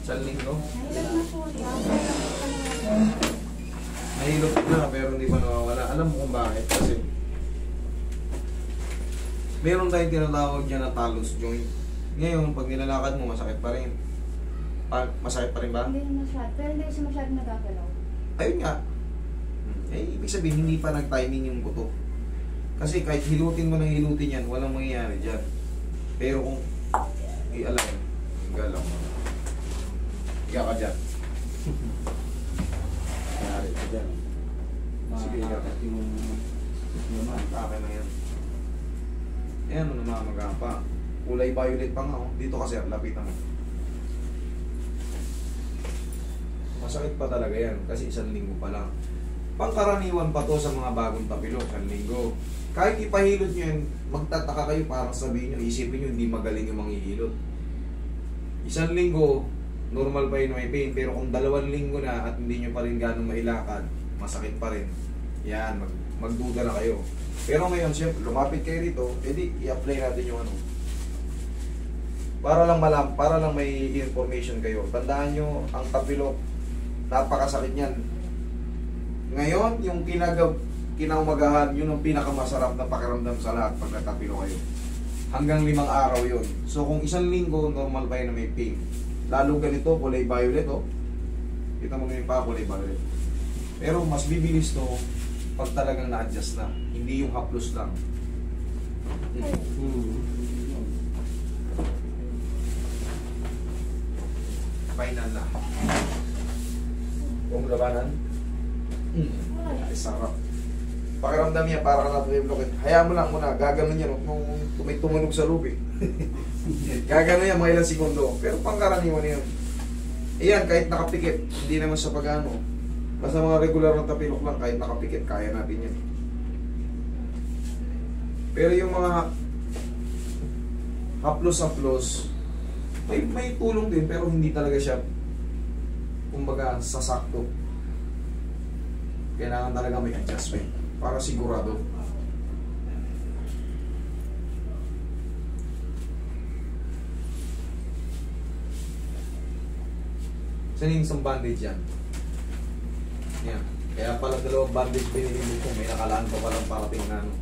Sa linggo. Nahilot na po. Nahilot na pero hindi pa nawawala. Alam mo kung bakit? Kasi meron tayong tinatawag dyan na talus joint. Ngayon, pag nilalakad mo, masakit pa rin. Masakit pa rin ba? Hindi na masyado. Pero hindi siya masyado nagagalaw. Ayun nga. Eh, ibig sabihin, hindi pa nag-timing yung buto. Kasi kahit hilutin mo ng hilutin yan, walang mangyayari dyan. Pero kung i-align, galaw mo. Higa ka dyan. Nangyari ka dyan. Sige, higa ka. Akin na yan. Ayan, namamaga pa. Kulay violet pa nga. Oh. Dito kasi, lapitan mo. Masakit pa talaga yan kasi 1 linggo pa lang. Pangkaraniwan pa to sa mga bagong tapilok, 1 linggo. Kahit ipahilot nyo yan, magtataka kayo parang sabihin nyo, isipin nyo hindi magaling yung manghihilot. 1 linggo, normal pa yun may pain. Pero kung 2 linggo na at hindi nyo pa rin ganong mailakad, masakit pa rin. Yan, magduda na kayo. Pero ngayon, siyempre, lumapit kayo rito, edi i-apply natin yung ano. Para lang may information kayo. Tandaan nyo, ang tapilok, napakasakit niyan. Ngayon, yung kinaumagahan, yun ang pinakamasarap na pakiramdam sa lahat pag natapilo kayo. Hanggang 5 araw yun. So kung 1 linggo, normal pa yun na may pain. Lalo ganito, kulay violet, oh. Kita mo ngayon pa, kulay violet. Pero mas bibilis to pag talagang na-adjust na. Hindi yung haplos lang. Final na. Kung labanan, ay sarap. Pakiramdam niya, para ka na-block. Hayaan mo lang muna, gaganon yan nung may tumunog sa loob eh. Gaganon yan mga ilang segundo. Pero pangkaraniwan yun. Ayan, kahit nakapikit, hindi naman sa pag-ano. Basta mga regular na tapilok lang, kahit nakapikit, kaya natin yan. Pero yung mga haplos-haplos, may tulong din, pero hindi talaga siya kumbaga sasakto. Kailangan talaga may adjustment para sigurado. Saan yung isang bandage yan? Yan. Kaya pala 2 bandage binili ko. May nakalaan pa palang parating na ano.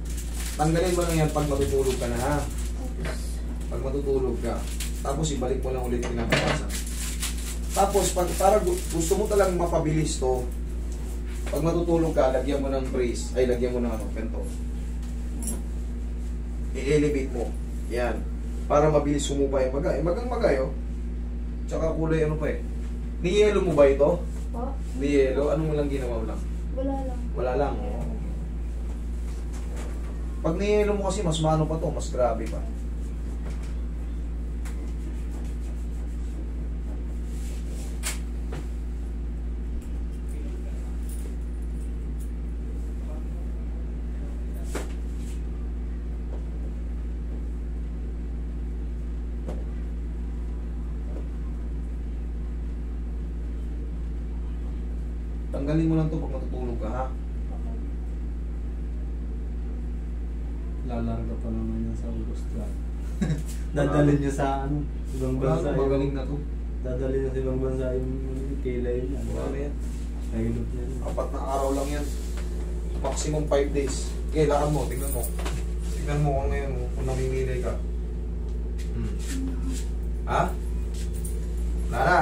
Tanggalin mo lang yan pag matutulog ka na ha. Pag matutulog ka. Tapos ibalik mo lang ulit pinapapasan. Tapos pag para gusto mo talagang mapabilis to, pag matutulog ka, lagyan mo ng brace, ay lagyan mo ng ano, pento. I-elevate mo. Yan. Para mabilis sumupa yung maga. Magang magay, oh. Tsaka kulay ano pa eh. Niyelo mo ba ito? Po? Niyelo? Ano mo lang ginawa mo lang? Wala lang. Wala lang. Oh. Pag niyelo mo kasi, mas mano pa to, mas grabe pa. Tanggalin mo lang to pag matutulog ka, ha? Okay. Lalarga pa naman yan sa Augusta. Dadalhin niya sa ano, ibang bansa. Magaling na to. Dadalhin niya sa ibang bansa yung kilay niya. Wala na yan. Nahilot niya. 4 na araw lang yan. Maximum 5 days. Okay, lakad mo, tingnan mo. Tingnan mo kung ngayon, kung namimilay ka. Ha? Wala na.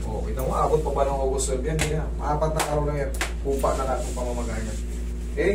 Oh, kita mo, abot pa ba ng August 12 yan? Hindi na. 4 na araw lang yan. Pupa na lahat ng pamamagay yan. Okay?